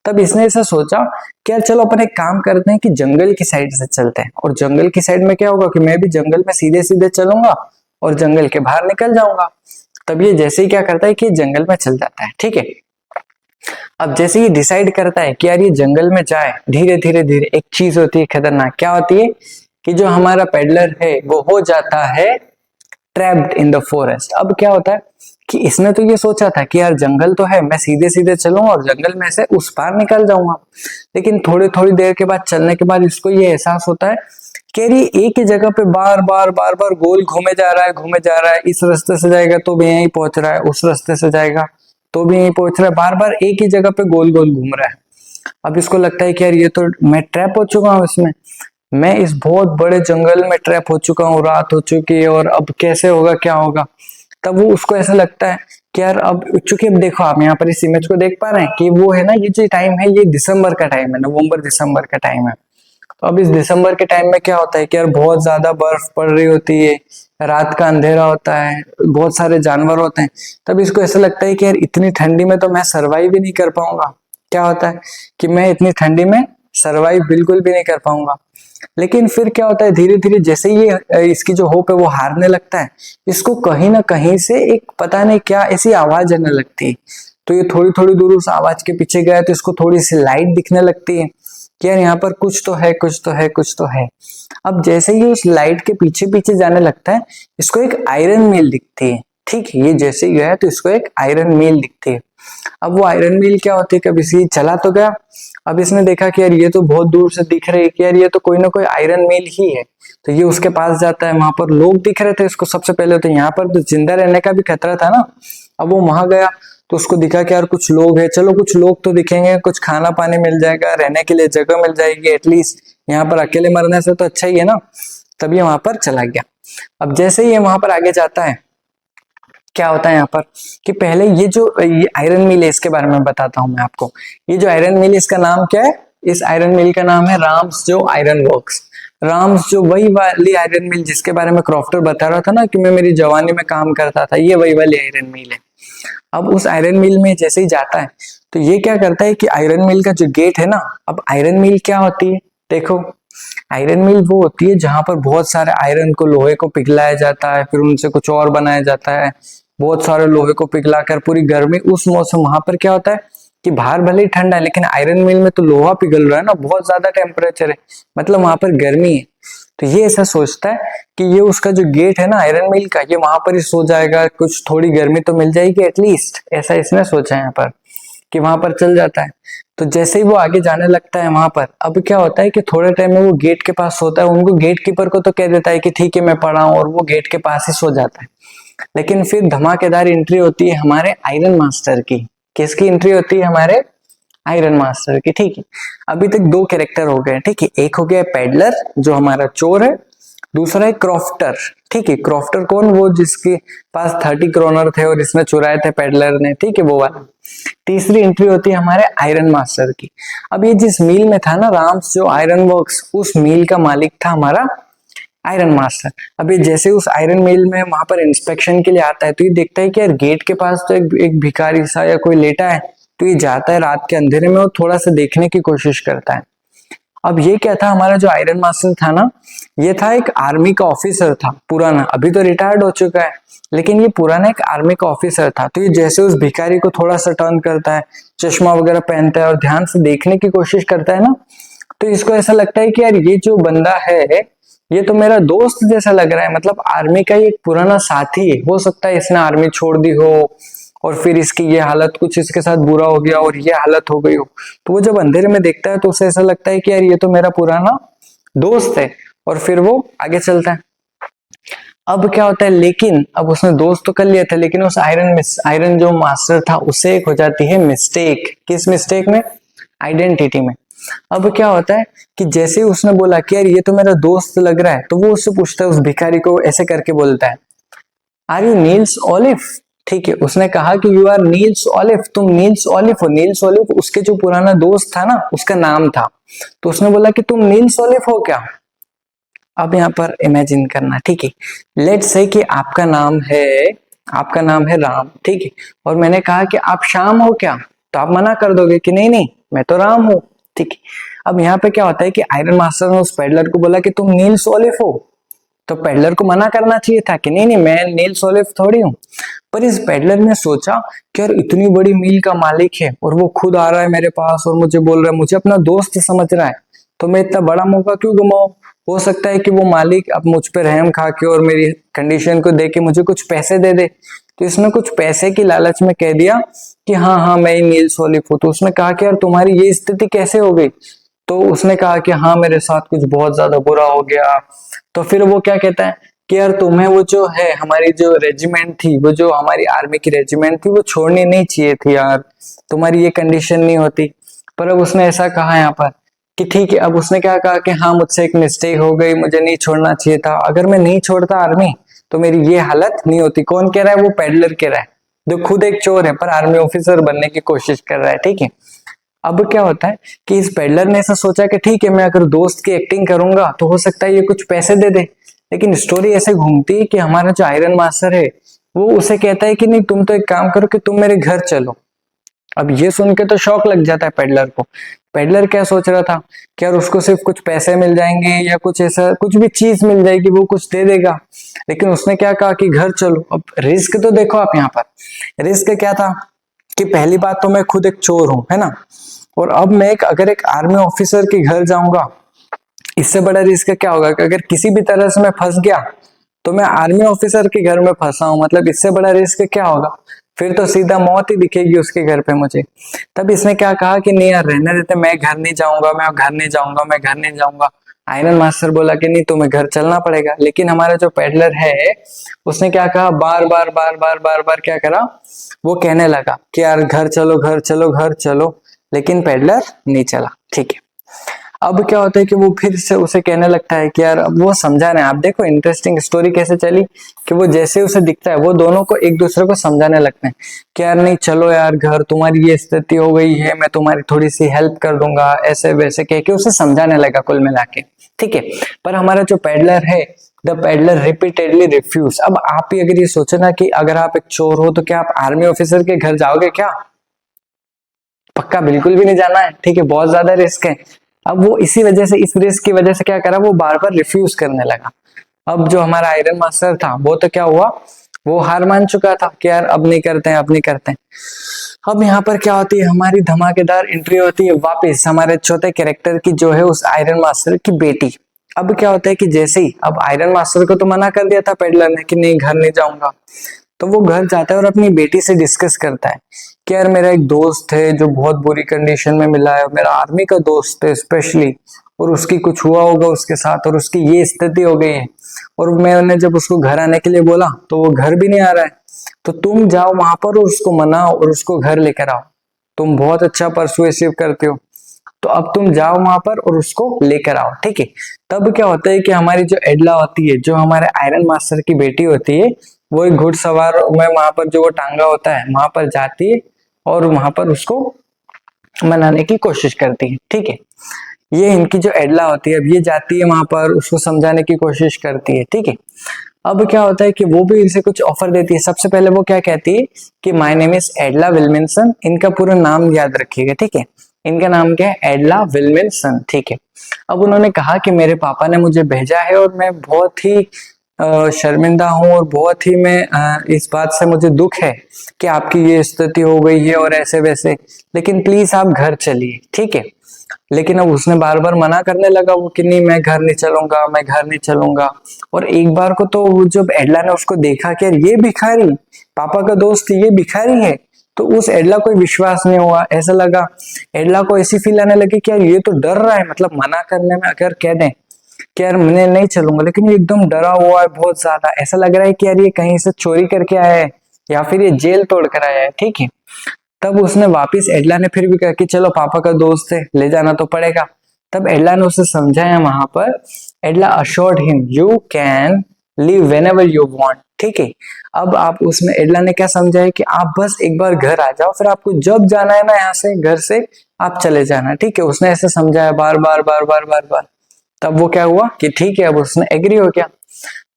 तब इसने ऐसा सोचा कि यार चलो अपन एक काम करते हैं कि जंगल की साइड से चलते हैं, और जंगल की साइड में क्या होगा कि मैं भी जंगल में सीधे सीधे चलूंगा और जंगल के बाहर निकल जाऊंगा। तब ये जैसे ही क्या करता है कि जंगल में चल जाता है, ठीक है। अब जैसे ये डिसाइड करता है कि यार ये जंगल में जाए, धीरे धीरे धीरे एक चीज होती है खतरनाक, क्या होती है कि जो हमारा पेडलर है वो हो जाता है ट्रैप्ड इन द फॉरेस्ट। अब क्या होता है कि इसने तो ये सोचा था कि यार जंगल तो है, मैं सीधे सीधे चलूंगा और जंगल में से उस पार निकल जाऊंगा। लेकिन थोड़ी थोड़ी देर के बाद, चलने के बाद, इसको ये एहसास होता है कि ये एक ही जगह पे बार बार गोल घूमे जा रहा है, इस रास्ते से जाएगा तो भी यहीं पहुंच रहा है, उस रास्ते से जाएगा तो भी यहीं पहुंच रहा है, बार बार एक ही जगह पे गोल गोल घूम रहा है। अब इसको लगता है कि यार ये तो मैं ट्रैप हो चुका हूँ इसमें, मैं इस बहुत बड़े जंगल में ट्रैप हो चुका हूँ, रात हो चुकी है और अब कैसे होगा, क्या होगा। तब वो उसको ऐसा लगता है कि यार अब, चूंकि अब देखो आप यहाँ पर इस इमेज को देख पा रहे हैं कि वो है ना, ये जो टाइम है ये दिसंबर का टाइम है, नवंबर दिसंबर का टाइम है। तो अब इस दिसंबर के टाइम में क्या होता है कि यार बहुत ज्यादा बर्फ पड़ रही होती है, रात का अंधेरा होता है, बहुत सारे जानवर होते हैं, तब इसको ऐसा लगता है कि यार इतनी ठंडी में तो मैं सरवाइव भी नहीं कर पाऊंगा। क्या होता है कि मैं इतनी ठंडी में सरवाइव बिल्कुल भी नहीं कर पाऊंगा। लेकिन फिर क्या होता है, धीरे धीरे जैसे ये इसकी जो होप है वो हारने लगता है, इसको कहीं ना कहीं से एक पता नहीं क्या ऐसी आवाज आने लगती है। तो ये थोड़ी थोड़ी दूर उस आवाज के पीछे गया तो इसको थोड़ी सी लाइट दिखने लगती है कि यार यहाँ पर कुछ तो है, कुछ तो है, कुछ तो है। अब जैसे ही उस लाइट के पीछे पीछे जाने लगता है, इसको एक आयरन मिल दिखती है। ठीक है, ये जैसे ही गया तो इसको एक आयरन मिल दिखती है। अब वो आयरन मिल क्या होती है, कभी इसी चला तो गया, अब इसने देखा कि यार ये तो बहुत दूर से दिख रही है कि यार ये तो कोई ना कोई आयरन मिल ही है। तो ये उसके पास जाता है, वहां पर लोग दिख रहे थे इसको सबसे पहले, तो यहाँ पर तो जिंदा रहने का भी खतरा था ना। अब वो वहां गया तो उसको दिखा कि यार कुछ लोग है, चलो कुछ लोग तो दिखेंगे, कुछ खाना पानी मिल जाएगा, रहने के लिए जगह मिल जाएगी एटलीस्ट, यहाँ पर अकेले मरने से तो अच्छा ही है ना। तभी वहां पर चला गया। अब जैसे ही वहां पर आगे जाता है, क्या होता है यहाँ पर कि पहले ये आयरन मिल है, इसके बारे में बताता हूँ मैं आपको। ये जो आयरन मिल है इसका नाम क्या है, इस आयरन मिल का नाम है राम्स जो आयरन वर्क्स। राम्स जो वही वाली आयरन मिल जिसके बारे में क्रॉफ्टर बता रहा था ना कि मैं मेरी जवानी में काम करता था, ये वही वाली आयरन मिल है। अब उस आयरन मिल में जैसे ही जाता है तो ये क्या करता है कि आयरन मिल का जो गेट है ना, अब आयरन मिल क्या होती है, देखो आयरन मिल वो होती है जहां पर बहुत सारे आयरन को, लोहे को पिघलाया जाता है, फिर उनसे कुछ और बनाया जाता है। बहुत सारे लोहे को पिघलाकर पूरी गर्मी उस मौसम, वहां पर क्या होता है कि बाहर भले ही ठंडा है लेकिन आयरन मिल में तो लोहा पिघल रहा है ना, बहुत ज्यादा टेम्परेचर है, मतलब वहां पर गर्मी है। तो ये ऐसा सोचता है कि ये उसका जो गेट है ना आयरन मिल का, ये वहां पर ही सो जाएगा, कुछ थोड़ी गर्मी तो मिल जाएगी एटलीस्ट, ऐसा इसने सोचा है यहाँ पर कि वहां पर चल जाता है। तो जैसे ही वो आगे जाने लगता है वहां पर, अब क्या होता है कि थोड़े टाइम में वो गेट के पास सोता है, उनको गेट कीपर को तो कह देता है कि ठीक है मैं पढ़ा हूं, और वो गेट के पास ही सो जाता है। लेकिन फिर धमाकेदार एंट्री होती है हमारे आयरन मास्टर की। किसकी एंट्री होती है, हमारे आयरन मास्टर की। ठीक है, अभी तक दो कैरेक्टर हो गए। ठीक है, एक हो गया पेडलर जो हमारा चोर है, दूसरा है क्रॉफ्टर। ठीक है, क्रॉफ्टर कौन, वो जिसके पास 30 क्रोनर थे और इसने चुराए थे पेडलर ने। ठीक है, वो वाला। तीसरी एंट्री होती है हमारे आयरन मास्टर की। अब ये जिस मिल में था ना राम्स जो आयरन वर्क्स, उस मिल का मालिक था हमारा आयरन मास्टर। अब ये जैसे उस आयरन मिल में वहां पर इंस्पेक्शन के लिए आता है तो ये देखता है कि यार गेट के पास तो एक भिखारी सा या कोई लेटा है। तो ये जाता है रात के अंधेरे में और थोड़ा सा देखने की कोशिश करता है। अब ये क्या था, हमारा जो आयरन मास्टर था ना, ये था एक आर्मी का ऑफिसर था पुराना, अभी तो रिटायर्ड हो चुका है, लेकिन ये पुराना एक आर्मी का ऑफिसर था। तो ये जैसे उस भिखारी को थोड़ा सा टर्न करता है, चश्मा वगैरह पहनता है और ध्यान से देखने की कोशिश करता है ना, तो इसको ऐसा लगता है कि यार ये जो बंदा है ये तो मेरा दोस्त जैसा लग रहा है, मतलब आर्मी का ही एक पुराना साथी है। हो सकता है इसने आर्मी छोड़ दी हो और फिर इसकी ये हालत, कुछ इसके साथ बुरा हो गया और ये हालत हो गई हो। तो वो जब अंधेरे में देखता है तो उसे ऐसा लगता है कि यार ये तो मेरा पुराना दोस्त है, और फिर वो आगे चलता है। अब क्या होता है, लेकिन अब उसने दोस्त तो कर लिया था, लेकिन उस आयरन जो मास्टर था उससे एक हो जाती है मिस्टेक। किस मिस्टेक में, आइडेंटिटी में। अब क्या होता है कि जैसे ही उसने बोला कि यार ये तो मेरा दोस्त लग रहा है, तो वो उससे पूछता है, उस भिखारी को ऐसे करके बोलता है, आर यू नील्स ऑलिव। ठीक है, उसने कहा कि यू आर नील्स ऑलिव, तुम नील्स ऑलिव हो। नील्स ऑलिव उसके जो पुराना दोस्त था ना उसका नाम था। तो उसने बोला कि तुम नील्स ऑलिव हो क्या। अब यहाँ पर इमेजिन करना। ठीक है, लेट्स से कि आपका नाम है राम। ठीक है, और मैंने कहा कि आप श्याम हो क्या, तो आप मना कर दोगे कि नहीं नहीं मैं तो राम हूं। ठीक है, अब यहाँ पे क्या होता है कि आयरन मास्टर ने उस पेडलर को बोला कि तुम नील्स ऑलिव हो, तो पेडलर को मना करना चाहिए था कि नहीं नहीं मैं नील्स ऑलिव थोड़ी हूँ। पर इस पेडलर ने सोचा कि यार इतनी बड़ी मील का मालिक है और वो खुद आ रहा है मेरे पास और मुझे बोल रहा है, मुझे अपना दोस्त समझ रहा है, तो मैं इतना बड़ा मौका क्यों गवाऊं। हो सकता है कि वो मालिक अब मुझ पे रहम खा के और मेरी कंडीशन को देख के मुझे कुछ पैसे दे दे। तो इसने कुछ पैसे की लालच में कह दिया कि हाँ हाँ मैं नील सोलिफ हूँ। तो उसने कहा कि यार तुम्हारी ये स्थिति कैसे हो गई। तो उसने कहा कि हाँ मेरे साथ कुछ बहुत ज्यादा बुरा हो गया। तो फिर वो क्या कहता है कि यार तुम्हें वो जो है हमारी जो रेजिमेंट थी, वो जो हमारी आर्मी की रेजिमेंट थी, वो छोड़नी नहीं चाहिए थी यार, तुम्हारी ये कंडीशन नहीं होती। पर अब उसने ऐसा कहा यहाँ पर कि ठीक है, अब उसने क्या कहा कि हाँ मुझसे एक मिस्टेक हो गई, मुझे नहीं छोड़ना चाहिए था, अगर मैं नहीं छोड़ता आर्मी तो मेरी ये हालत नहीं होती। कौन कह रहा है, वो पेडलर कह रहा है जो खुद एक चोर है पर आर्मी ऑफिसर बनने की कोशिश कर रहा है। ठीक है, अब क्या होता है कि इस पेडलर ने ऐसा सोचा कि ठीक है, मैं अगर दोस्त की एक्टिंग करूंगा तो हो सकता है ये कुछ पैसे दे दे। लेकिन स्टोरी ऐसे घूमती है कि हमारा जो आयरन मास्टर है वो उसे कहता है कि नहीं, तुम तो एक काम करो कि तुम मेरे घर चलो। अब ये सुन के तो शौक लग जाता है पेडलर को। पेडलर क्या सोच रहा था कि यार उसको सिर्फ कुछ पैसे मिल जाएंगे या कुछ ऐसा कुछ भी चीज मिल जाएगी, वो कुछ दे देगा। लेकिन उसने क्या कहा कि घर चलो। अब रिस्क तो देखो आप, यहाँ पर रिस्क क्या था कि पहली बात तो मैं खुद एक चोर हूं, है ना, और अब मैं अगर एक आर्मी ऑफिसर के घर जाऊंगा, इससे बड़ा रिस्क क्या होगा कि अगर किसी भी तरह से मैं फंस गया तो मैं आर्मी ऑफिसर के घर में फंसा हूं, मतलब इससे बड़ा रिस्क क्या होगा, फिर तो सीधा मौत ही दिखेगी उसके घर पे मुझे। तब इसने क्या कहा कि नहीं यार रहने देते, मैं घर नहीं जाऊंगा, मैं घर नहीं जाऊंगा, मैं घर नहीं जाऊंगा। आयरन मास्टर बोला कि नहीं तुम्हें घर चलना पड़ेगा। लेकिन हमारा जो पेडलर है उसने क्या कहा, बार बार बार बार बार बार क्या करा, वो कहने लगा कि यार घर चलो घर चलो घर चलो, लेकिन पेडलर नहीं चला। ठीक है, अब क्या होता है कि वो फिर से उसे कहने लगता है कि यार, अब वो समझा रहे हैं। आप देखो इंटरेस्टिंग स्टोरी कैसे चली कि वो जैसे उसे दिखता है वो दोनों को एक दूसरे को समझाने लगते हैं कि यार नहीं चलो यार घर, तुम्हारी ये स्थिति हो गई है, मैं तुम्हारी थोड़ी सी हेल्प कर दूंगा, ऐसे वैसे कह के उसे समझाने लगा कुल मिला के। ठीक है, पर हमारा जो पेडलर है, द पेडलर रिपीटेडली रिफ्यूज। अब आप ही अगर ये सोचे ना कि अगर आप एक चोर हो तो क्या आप आर्मी ऑफिसर के घर जाओगे क्या? पक्का बिल्कुल भी नहीं जाना है। ठीक है, बहुत ज्यादा रिस्क है। अब वो इसी वजह से, इस रिस्क की वजह से क्या करा, वो बार बार रिफ्यूज करने लगा। अब जो हमारा आयरन मास्टर था वो तो क्या हुआ, वो हार मान चुका था कि यार अब नहीं करते हैं, अब नहीं करते हैं। अब यहाँ पर क्या होती है, हमारी धमाकेदार एंट्री होती है वापस हमारे छोटे कैरेक्टर की, जो है उस आयरन मास्टर की बेटी। अब क्या होता है कि जैसे ही अब आयरन मास्टर को तो मना कर दिया था पेडलर ने कि नहीं घर नहीं जाऊंगा, तो वो घर जाता है और अपनी बेटी से डिस्कस करता है कि यार मेरा एक दोस्त है जो बहुत बुरी कंडीशन में मिला है, मेरा आर्मी का दोस्त है स्पेशली, और उसकी कुछ हुआ होगा उसके साथ और उसकी ये स्थिति हो गई है, और मैंने जब उसको घर आने के लिए बोला तो वो घर भी नहीं आ रहा है। तो तुम जाओ वहां पर और उसको मनाओ और उसको घर लेकर आओ। तुम बहुत अच्छा परसुएसिव करते हो, तो अब तुम जाओ वहां पर और उसको लेकर आओ। ठीक है, तब क्या होता है कि हमारी जो एडला होती है, जो हमारे आयरन मास्टर की बेटी होती है, वो एक घुड़सवार में वहां पर जो वो टांगा होता है वहां पर जाती है और वहां पर उसको मनाने की कोशिश करती है। ठीक है, ये इनकी जो एडला होती है, अब ये जाती है वहां पर उसको समझाने की कोशिश करती है। ठीक है, अब क्या होता है कि वो भी इनसे कुछ ऑफर देती है। सबसे पहले वो क्या कहती है कि माय नेम इज एडला विल्मिनसन। इनका पूरा नाम याद रखिएगा। ठीक है, इनका नाम क्या है, एडला विल्मिनसन। ठीक है, अब उन्होंने कहा कि मेरे पापा ने मुझे भेजा है और मैं बहुत ही शर्मिंदा हूं और बहुत ही मैं इस बात से मुझे दुख है कि आपकी ये स्थिति हो गई है और ऐसे वैसे, लेकिन प्लीज आप घर चलिए। ठीक है, लेकिन अब उसने बार बार मना करने लगा वो कि नहीं मैं घर नहीं चलूंगा, मैं घर नहीं चलूंगा। और एक बार को तो जब एडला ने उसको देखा कि यार ये भिखारी, पापा का दोस्त ये भिखारी है, तो उस एडला को विश्वास नहीं हुआ। ऐसा लगा एडला को, ऐसी फील आने लगी कि यार ये तो डर रहा है, मतलब मना करने में अगर कह दें कि यार मैं नहीं चलूंगा, लेकिन ये एकदम डरा हुआ है बहुत ज्यादा। ऐसा लग रहा है कि यार ये कहीं से चोरी करके आया है या फिर ये जेल तोड़ कर आया है। ठीक है, तब उसने वापिस, एडला ने फिर भी कहा कि चलो पापा का दोस्त है ले जाना तो पड़ेगा। तब एडला ने उसे समझाया वहां पर। Edla assured him you can leave whenever you want. ठीक है, अब आप उसमें एडला ने क्या समझाया कि आप बस एक बार घर आ जाओ, फिर आपको जब जाना है ना यहाँ से घर से आप चले जाना। ठीक है, उसने ऐसे समझाया बार बार बार बार बार बार। तब वो क्या हुआ कि ठीक है, अब उसने एग्री हो गया।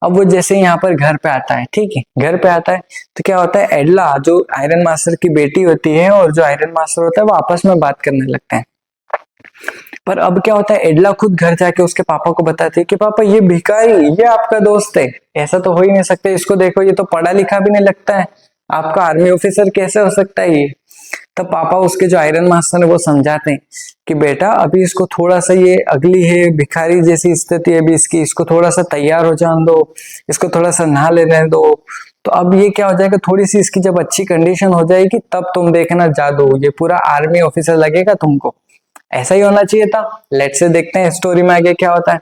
अब वो जैसे यहाँ पर घर पे आता है, ठीक है, घर पे आता है तो क्या होता है, एडला जो आयरन मास्टर की बेटी होती है और जो आयरन मास्टर होता है वो आपस में बात करने लगते हैं। पर अब क्या होता है, एडला खुद घर जाके उसके पापा को बताती है कि पापा ये भिखारी, ये आपका दोस्त है, ऐसा तो हो ही नहीं सकता, इसको देखो ये तो पढ़ा लिखा भी नहीं लगता है, आपका आर्मी ऑफिसर कैसे हो सकता है ये। तब पापा उसके जो आयरन मास्टर है वो समझाते हैं कि बेटा अभी इसको थोड़ा सा, ये अगली है भिखारी जैसी स्थिति है अभी इसकी, इसको थोड़ा सा तैयार हो जाने दो, इसको थोड़ा सा नहा लेने दो। तो अब ये क्या हो जाएगा, थोड़ी सी इसकी जब अच्छी कंडीशन हो जाएगी तब तुम देखना जादू, ये पूरा आर्मी ऑफिसर लगेगा तुमको। ऐसा ही होना चाहिए था। लेट्स से देखते हैं स्टोरी में आगे क्या होता है।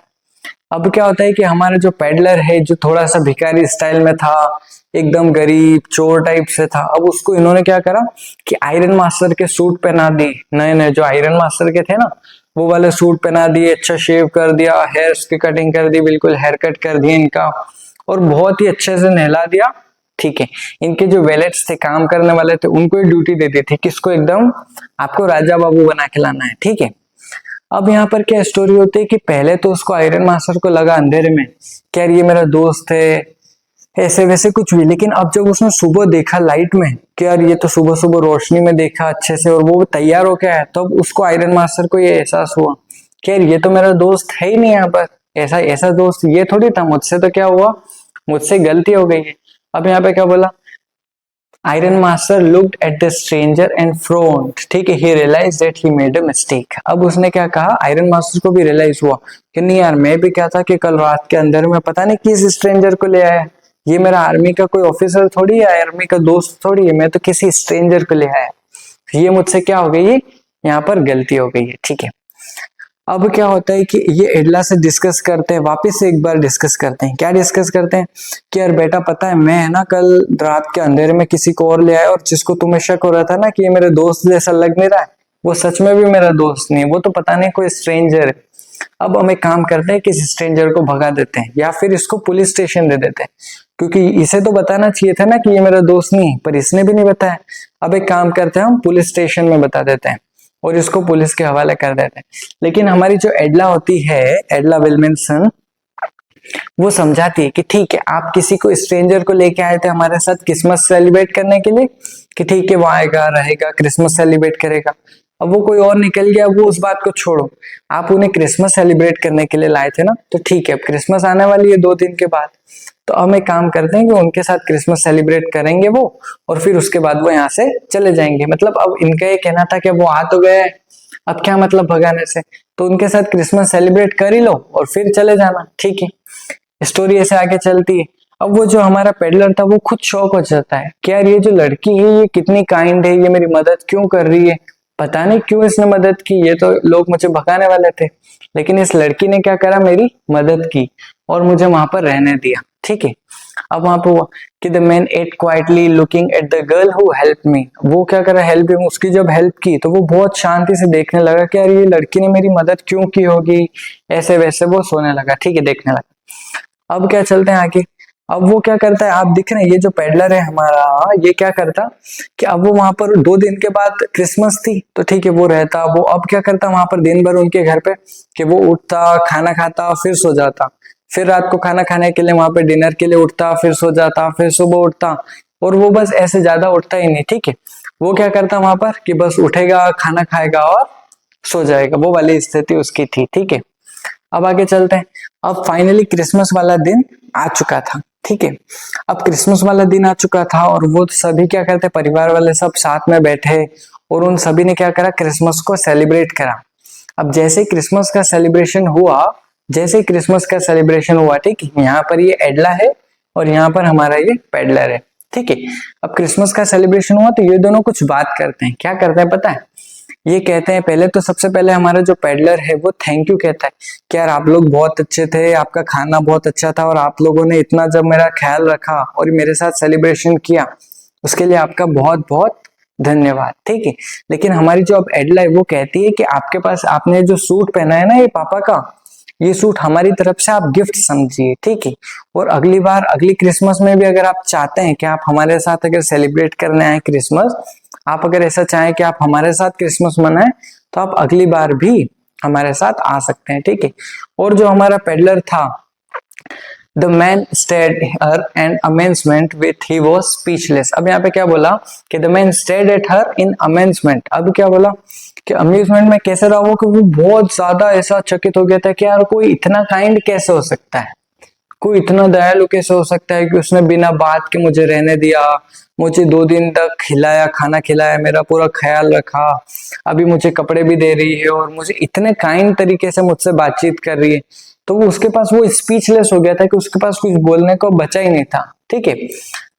अब क्या होता है कि हमारा जो पेडलर है जो थोड़ा सा भिखारी स्टाइल में था, एकदम गरीब चोर टाइप से था, अब उसको इन्होंने क्या करा कि आयरन मास्टर के सूट पहना दी, नए नए जो आयरन मास्टर के थे ना वो वाले सूट पहना दिए, अच्छा शेव कर दिया, हेयर की कटिंग कर दी, बिल्कुल हेयर कट कर दिया इनका, और बहुत ही अच्छे से नहला दिया ठीक है। इनके जो वेलेट्स थे, काम करने वाले थे, उनको ही ड्यूटी दे दी थी किसको, एकदम आपको राजा बाबू बना के लाना है, ठीक है। अब यहाँ पर क्या स्टोरी होती है कि पहले तो उसको आयरन मास्टर को लगा अंधेरे में कि यार ये मेरा दोस्त है, ऐसे वैसे कुछ भी, लेकिन अब जब उसने सुबह देखा लाइट में कि यार ये तो सुबह सुबह रोशनी में देखा अच्छे से और वो तैयार होके आया, तब तो उसको आयरन मास्टर को ये एहसास हुआ कि यार ये तो मेरा दोस्त है ही नहीं यहाँ पर, ऐसा ऐसा दोस्त ये थोड़ी था, मुझसे तो क्या हुआ, मुझसे गलती हो गई है। अब यहाँ पे क्या बोला, iron master looked at the stranger and frowned, ठीक है, he realized that he made a mistake. अब उसने क्या कहा, आयरन मास्टर को भी रियलाइज हुआ कि नहीं यार मैं भी क्या था कि कल रात के अंदर में पता नहीं किस स्ट्रेंजर को ले आया, ये मेरा आर्मी का कोई ऑफिसर थोड़ी है, आर्मी का दोस्त थोड़ी है, मैं तो किसी स्ट्रेंजर को ले आया, ये मुझसे क्या हो गई है, यहाँ पर गलती हो गई है, ठीक है। अब क्या होता है कि ये एडला से डिस्कस करते हैं, वापस से एक बार डिस्कस करते हैं, क्या डिस्कस करते हैं कि यार बेटा पता है मैं है ना कल रात के अंधेरे में किसी को और ले आया, और जिसको तुम्हें शक हो रहा था ना कि ये मेरे दोस्त जैसा लग नहीं रहा है, वो सच में भी मेरा दोस्त नहीं है, वो तो पता नहीं कोई स्ट्रेंजर है। अब हम एक काम करते हैं कि इस स्ट्रेंजर को भगा देते हैं या फिर इसको पुलिस स्टेशन दे देते हैं, क्योंकि इसे तो बताना चाहिए था ना कि ये मेरा दोस्त नहीं है, पर इसने भी नहीं बताया। अब एक काम करते हैं, हम पुलिस स्टेशन में बता देते हैं और इसको पुलिस के हवाले कर देते हैं। लेकिन हमारी जो एडला होती है, एडला विल्मिंसन, वो समझाती है कि ठीक है आप किसी को स्ट्रेंजर को लेके आए थे हमारे साथ क्रिसमस सेलिब्रेट करने के लिए, कि ठीक है वो आएगा रहेगा क्रिसमस सेलिब्रेट करेगा। अब वो कोई और निकल गया, वो उस बात को छोड़ो, आप उन्हें क्रिसमस सेलिब्रेट करने के लिए लाए थे ना, तो ठीक है अब क्रिसमस आने वाली है 2 दिन के बाद, तो हम एक काम करते हैं कि उनके साथ क्रिसमस सेलिब्रेट करेंगे वो, और फिर उसके बाद वो यहाँ से चले जाएंगे। मतलब अब इनका ये कहना था कि वो आ तो गए, अब क्या मतलब भगाने से, तो उनके साथ क्रिसमस सेलिब्रेट कर ही लो और फिर चले जाना, ठीक है। स्टोरी ऐसे आगे चलती है। अब वो जो हमारा पेडलर था वो खुद शॉक हो जाता है कि यार ये जो लड़की है ये कितनी काइंड है, ये मेरी मदद क्यों कर रही है, पता नहीं क्यों इसने मदद की, ये तो लोग मुझे भगाने वाले थे, लेकिन इस लड़की ने क्या करा, मेरी मदद की और मुझे वहां पर रहने दिया, ठीक है। अब वहां पर हुआ कि the man eight quietly looking at the girl who help me, वो क्या करा, हेल्प हिम, उसकी जब हेल्प की तो वो बहुत शांति से देखने लगा कि यार ये लड़की ने मेरी मदद क्यों की होगी, ऐसे वैसे वो सोने लगा, ठीक है, देखने लगा। अब क्या चलते हैं आगे। अब वो क्या करता है, आप दिख रहे हैं ये जो पेडलर है हमारा, ये क्या करता कि अब वो वहां पर 2 दिन के बाद क्रिसमस थी तो ठीक है वो रहता, वो अब क्या करता वहां पर दिन भर उनके घर पे कि वो उठता खाना खाता फिर सो जाता, फिर रात को खाना खाने के लिए वहां पे डिनर के लिए उठता, फिर सो जाता, फिर सुबह उठता, और वो बस ऐसे ज्यादा उठता ही नहीं, ठीक है। वो क्या करता वहां पर कि बस उठेगा खाना खाएगा और सो जाएगा, वो वाली स्थिति उसकी थी, ठीक है। अब आगे चलते हैं। अब फाइनली क्रिसमस वाला दिन आ चुका था, ठीक है। अब क्रिसमस वाला दिन आ चुका था और वो सभी क्या करते, परिवार वाले सब साथ में बैठे और उन सभी ने क्या करा, क्रिसमस को सेलिब्रेट करा। अब जैसे क्रिसमस का सेलिब्रेशन हुआ, ठीक है, यहाँ पर ये एडला है और यहाँ पर हमारा ये पेडलर है, ठीक है। अब क्रिसमस का सेलिब्रेशन हुआ तो ये दोनों कुछ बात करते हैं, क्या करते हैं पता है, ये कहते हैं पहले तो सबसे पहले हमारा जो पेडलर है वो थैंक यू कहता है कि यार आप लोग बहुत अच्छे थे, आपका खाना बहुत अच्छा था और आप लोगों ने इतना जब मेरा ख्याल रखा और मेरे साथ सेलिब्रेशन किया उसके लिए आपका बहुत बहुत धन्यवाद, ठीक है। लेकिन हमारी जो अब एडला है वो कहती है कि आपके पास आपने जो सूट पहना है ना ये पापा का, ये सूट हमारी तरफ से आप गिफ्ट समझिए, ठीक है। और अगली बार अगली क्रिसमस में भी अगर आप चाहते हैं कि आप हमारे साथ अगर सेलिब्रेट करने आए क्रिसमस, आप अगर ऐसा चाहें कि आप हमारे साथ क्रिसमस मनाएं तो आप अगली बार भी हमारे साथ आ सकते हैं, ठीक है। और जो हमारा पेडलर था, the man stared her and amazement with he was speechless. अब यहाँ पे क्या बोला कि the man stared at her in amazement, अब क्या बोला कि अम्यूजमेंट में कैसे रहा वो, कि वो बहुत ज्यादा ऐसा चकित हो गया था कि यार कोई इतना काइंड कैसे हो सकता है, कोई इतना दयालु कैसे हो सकता है कि उसने बिना बात के मुझे रहने दिया, मुझे 2 दिन तक खिलाया, खाना खिलाया, मेरा पूरा ख्याल रखा, अभी मुझे कपड़े भी दे रही है और मुझे इतने काइंड तरीके से मुझसे बातचीत कर रही है। तो वो उसके पास वो स्पीचलेस हो गया था कि उसके पास कुछ बोलने को बचा ही नहीं था, ठीक है।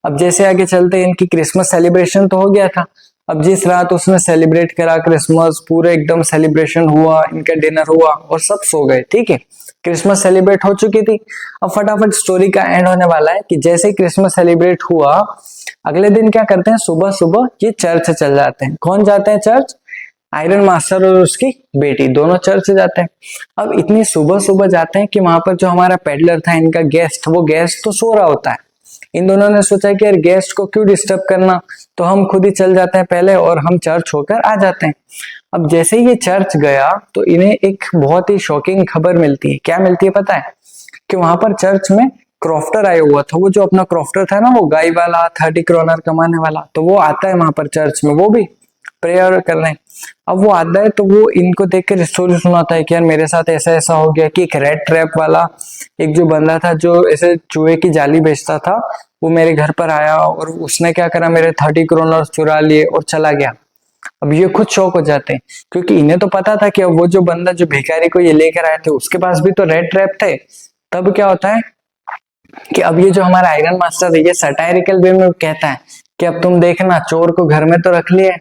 अब जैसे आगे चलते इनकी क्रिसमस सेलिब्रेशन तो हो गया था। अब जिस रात उसने सेलिब्रेट करा क्रिसमस, पूरे एकदम सेलिब्रेशन हुआ, इनका डिनर हुआ और सब सो गए, ठीक है। क्रिसमस सेलिब्रेट हो चुकी थी। अब फटाफट स्टोरी का एंड होने वाला है कि जैसे ही क्रिसमस सेलिब्रेट हुआ अगले दिन क्या करते हैं, सुबह सुबह ये चर्च चल जाते हैं। कौन जाते हैं चर्च? आयरन मास्टर और उसकी बेटी दोनों चर्च जाते हैं। अब इतनी सुबह सुबह जाते हैं कि वहां पर जो हमारा पेडलर था, इनका गेस्ट, वो गेस्ट तो सो रहा होता है, इन दोनों ने सोचा कि यार गेस्ट को क्यों डिस्टर्ब करना, तो हम खुद ही चल जाते हैं पहले और हम चर्च होकर आ जाते हैं। अब जैसे ही ये चर्च गया तो इन्हें एक बहुत ही शॉकिंग खबर मिलती है। क्या मिलती है पता है? कि वहां पर चर्च में क्रॉफ्टर आया हुआ था। वो जो अपना क्रॉफ्टर था ना, वो गाय वाला 30 क्रोनर कमाने वाला, तो वो आता है वहां पर चर्च में, वो भी प्रेयर करने। अब वो आता है तो वो इनको देख कर स्टोरी सुनाता है कि यार मेरे साथ ऐसा ऐसा हो गया कि एक रेड ट्रैप वाला एक जो बंदा था जो ऐसे चूहे की जाली बेचता था, वो मेरे घर पर आया और उसने क्या करा, मेरे 30 क्रोनर चुरा लिए और चला गया। अब ये खुद शौक हो जाते हैं क्योंकि इन्हें तो पता था कि अब वो जो बंदा जो भिखारी को ये लेकर आए थे उसके पास भी तो रेड ट्रैप थे। तब क्या होता है कि अब ये जो हमारा आयरन मास्टर है ये सटायरिकल वे में कहता है कि अब तुम देखना, चोर को घर में तो रख लिया,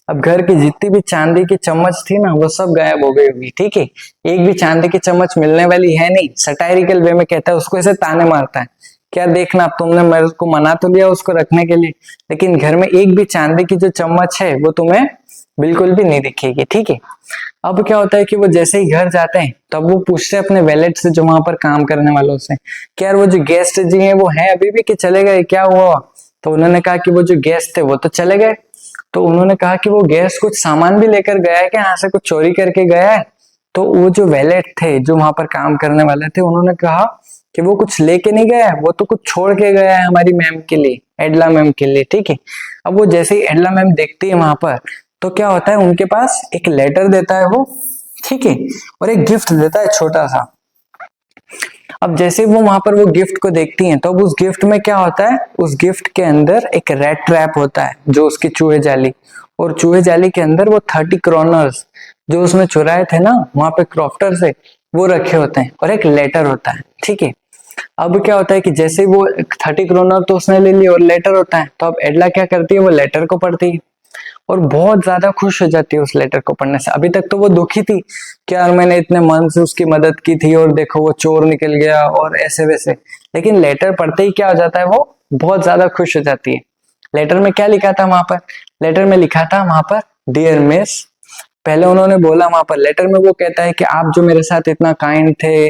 अब घर की जितनी भी चांदी की चम्मच थी ना वो सब गायब हो गई होगी। ठीक है, एक भी चांदी की चम्मच मिलने वाली है नहीं। सटायरिकल वे में कहता है, उसको ऐसे ताने मारता है, क्या देखना, अब तुमने मेरे को मना तो लिया उसको रखने के लिए, लेकिन घर में एक भी चांदी की जो चम्मच है वो तुम्हें बिल्कुल भी नहीं दिखेगी। ठीक है, अब क्या होता है कि वो जैसे ही घर जाते हैं तब वो पूछते हैं अपने वैलेट से, जो वहां पर काम करने वालों से, कि यार वो जो गेस्ट जी हैं वो हैं अभी भी कि चले गए, क्या हुआ? तो उन्होंने कहा कि वो जो गेस्ट थे वो तो चले गए। तो उन्होंने कहा कि वो गेस्ट कुछ सामान भी लेकर गया है, क्या यहाँ से कुछ चोरी करके गया है? तो वो जो वैलेट थे जो वहां पर काम करने वाले थे, उन्होंने कहा कि वो कुछ लेके नहीं गया है, वो तो कुछ छोड़ के गया है हमारी मैम के लिए, एडला मैम के लिए। ठीक है, अब वो जैसे ही एडला मैम देखती है वहां पर, तो क्या होता है, उनके पास एक लेटर देता है वो, ठीक है, और एक गिफ्ट देता है छोटा सा। अब जैसे वो वहां पर वो गिफ्ट को देखती हैं तो अब उस गिफ्ट में क्या होता है, उस गिफ्ट के अंदर एक रेड ट्रैप होता है जो उसकी चूहे जाली, और चूहे जाली के अंदर वो 30 क्रोनर्स जो उसमें चुराए थे ना वहां पे क्रॉफ्टर से, वो रखे होते हैं, और एक लेटर होता है। ठीक है, अब क्या होता है कि जैसे वो 30 क्रोनर तो उसने ले लिया और लेटर होता है, तो अब एडला क्या करती है, वो लेटर को पढ़ती है और बहुत ज्यादा खुश हो जाती है उस लेटर को पढ़ने से। अभी तक तो वो दुखी थी कि यार मैंने इतने मन से उसकी मदद की थी और देखो वो चोर निकल गया और ऐसे वैसे, लेकिन लेटर पढ़ते ही क्या हो जाता है, वो बहुत ज्यादा खुश हो जाती है। लेटर में क्या लिखा था वहां पर? लेटर में लिखा था वहां पर, डियर मिस, पहले उन्होंने बोला वहां पर लेटर में, वो कहता है कि आप जो मेरे साथ इतना काइंड थे,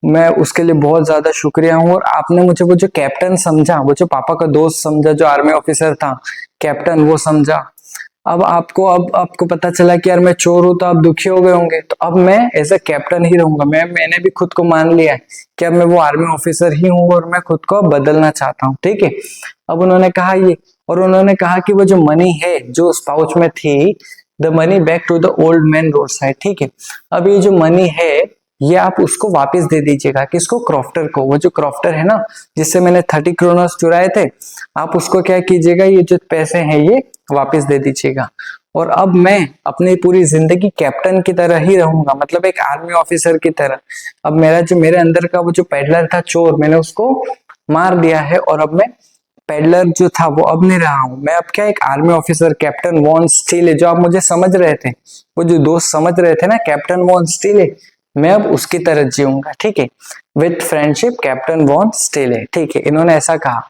मैं उसके लिए बहुत ज्यादा शुक्रिया हूँ, और आपने मुझे वो जो कैप्टन समझा, वो जो पापा का दोस्त समझा, जो आर्मी ऑफिसर था कैप्टन, वो समझा। अब आपको पता चला कि यार मैं चोर हूं, तो आप दुखी हो गए होंगे, तो अब मैं एज ए कैप्टन ही रहूंगा। मैंने भी खुद को मान लिया है कि अब मैं वो आर्मी ऑफिसर ही हूँ और मैं खुद को बदलना चाहता हूँ। ठीक है, अब उन्होंने कहा ये, और उन्होंने कहा कि वो जो मनी है जो उस पाउच में थी, the money back to the old man road side. ठीक है, अब ये जो मनी है ये आप उसको वापस दे दीजिएगा, किसको? क्रॉफ्टर को। वो जो क्रॉफ्टर है ना जिससे मैंने 30 क्रोनर्स चुराए थे, आप उसको क्या कीजिएगा, ये जो पैसे हैं ये वापस दे दीजिएगा, और अब मैं अपनी पूरी जिंदगी कैप्टन की तरह ही रहूंगा, मतलब एक आर्मी ऑफिसर की तरह। अब मेरे अंदर का वो जो पेडलर था चोर, मैंने उसको मार दिया है, और अब मैं पेडलर जो था वो अब नहीं रहा हूं, मैं अब क्या एक आर्मी ऑफिसर कैप्टन वॉन स्टीले, जो आप मुझे समझ रहे थे, वो जो दोस्त समझ रहे थे ना कैप्टन वॉन स्टीले, मैं अब उसकी तरह जीऊंगा। ठीक है, विथ फ्रेंडशिप कैप्टन वॉन स्टीले। ठीक है, इन्होंने ऐसा कहा,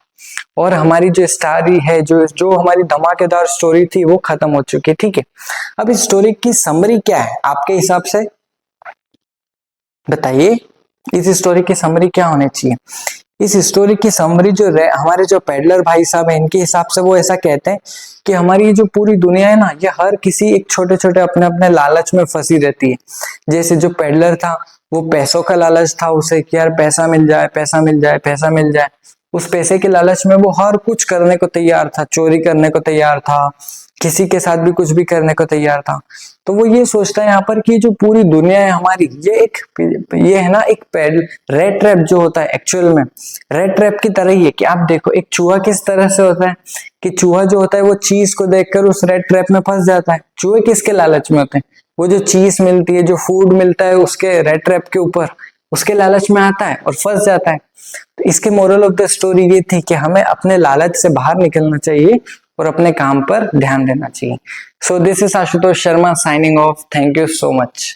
और हमारी जो स्टोरी है, जो हमारी धमाकेदार स्टोरी थी वो खत्म हो चुकी है। ठीक है, अब इस स्टोरी की समरी क्या है आपके हिसाब से, बताइए, इस स्टोरी की समरी क्या होनी चाहिए? इस स्टोरी की समरी जो हमारे जो पेडलर भाई साहब हैं इनके हिसाब से वो ऐसा कहते हैं कि हमारी ये जो पूरी दुनिया है ना, ये हर किसी एक छोटे छोटे अपने अपने लालच में फंसी रहती है। जैसे जो पेडलर था वो पैसों का लालच था उसे, कि यार पैसा मिल जाए, पैसा मिल जाए, पैसा मिल जाए, उस पैसे के लालच में वो हर कुछ करने को तैयार था, चोरी करने को तैयार था, किसी के साथ भी कुछ भी करने को तैयार था। तो वो ये सोचता है यहाँ पर कि जो पूरी दुनिया है हमारी, ये है ना एक रेड ट्रैप जो होता है, एक्चुअल में रेड ट्रैप की तरह ही है। कि आप देखो एक चूहा किस तरह से होता है, कि चूहा जो होता है वो चीज को देखकर उस रेड ट्रैप में फंस जाता है। चूहे किसके लालच में होते हैं? वो जो चीज मिलती है, जो फूड मिलता है उसके रेड ट्रैप के ऊपर, उसके लालच में आता है और फंस जाता है। तो इसके मोरल ऑफ द स्टोरी ये थी कि हमें अपने लालच से बाहर निकलना चाहिए और अपने काम पर ध्यान देना चाहिए। So this is Ashutosh Sharma signing off. Thank you so much.